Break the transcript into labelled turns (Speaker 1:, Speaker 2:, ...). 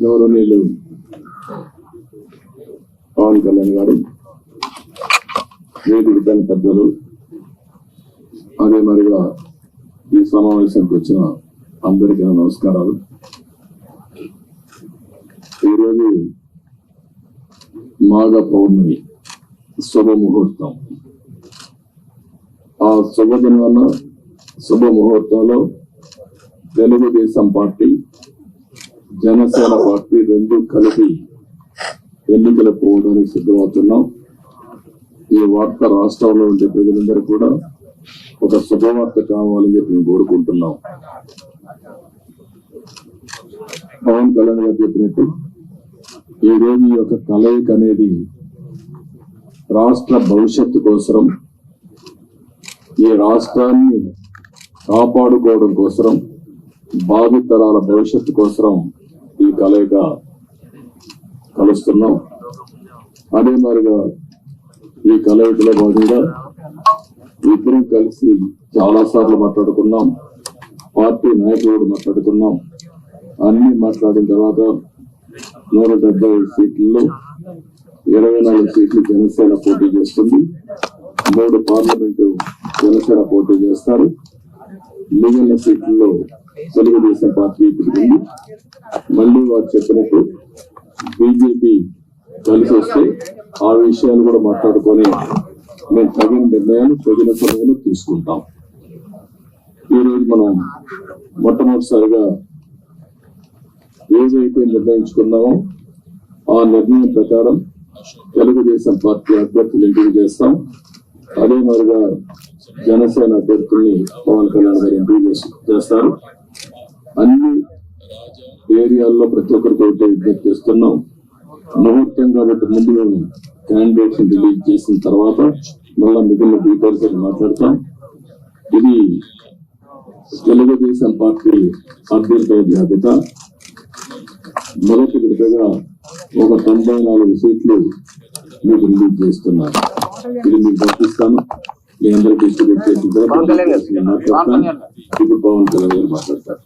Speaker 1: గౌరవనీయులు పవన్ కళ్యాణ్ గారు, వేదిక పైన పెద్దలు, అదే మరిగా ఈ సమావేశానికి వచ్చిన అందరికీ నమస్కారాలు. ఈరోజు మాఘ పౌర్ణమి శుభముహూర్తం. ఆ శుభదినాన శుభముహూర్తంలో తెలుగుదేశం పార్టీ, జనసేన పార్టీ రెండు కలిపి ఎన్నికలు పోవడానికి సిద్ధమవుతున్నాం. ఈ వార్త రాష్ట్రంలో ఉండే ప్రజలందరూ కూడా ఒక శుభవార్త కావాలని చెప్పి మేము కోరుకుంటున్నాం. పవన్ కళ్యాణ్ గారు చెప్పినట్టు ఈ రోజు ఈ యొక్క కలయిక అనేది రాష్ట్ర భవిష్యత్తు కోసం, ఈ రాష్ట్రాన్ని కాపాడుకోవడం కోసం, భావితరాల భవిష్యత్తు కోసం ఈ కలయిక కలుస్తున్నాం. అదే మరిగా ఈ కలయికలో భాగంగా ఇద్దరం కలిసి చాలా సార్లు మాట్లాడుకున్నాం. పార్టీ నాయకులు మాట్లాడుకున్నాం. అన్ని మాట్లాడిన తర్వాత 175 సీట్లలో 24 సీట్లు జనసేన పోటీ చేస్తుంది. 3 పార్లమెంటు జనసేన పోటీ చేస్తారు. మిగిలిన సీట్లలో తెలుగుదేశం పార్టీ పెరిగింది. మళ్ళీ వారు చెప్పినట్టు బీజేపీ కలిసి వస్తే ఆ విషయాలు కూడా మాట్లాడుకొని మేము తగిన నిర్ణయాలు తగిన సమయంలో తీసుకుంటాం. ఈరోజు మనం మొట్టమొదటిసారిగా ఏదైతే నిర్ణయించుకున్నామో ఆ నిర్ణయం ప్రకారం తెలుగుదేశం పార్టీ అభ్యర్థులు ఎంపిక చేస్తాం. అదే మరిగా జనసేన అభ్యర్థుల్ని పవన్ కళ్యాణ్ గారు ఎంపిక చేస్తారు. అన్ని ఏరియాల్లో ప్రతి ఒక్కరికి ఒకటే విజ్ఞప్తి చేస్తున్నాం. ముహూర్తం కాబట్టి ముందు మేము క్యాండిడేట్స్ రిలీజ్ చేసిన తర్వాత మళ్ళా మిగిలిన డీటెయిల్స్ అని మాట్లాడతాం. ఇది తెలుగుదేశం పార్టీ అభ్యర్థుల జాబితా. మొదటి విడతగా ఒక 94 సీట్లు మీకు రిలీజ్ చేస్తున్నారు. ఇది మీకు పంపిస్తాను. మీ అందరికీ డిస్ట్రిబ్యూట్ చేసిన తర్వాత మాట్లాడతాను. ఇప్పుడు పవన్ కళ్యాణ్ గారు మాట్లాడతారు.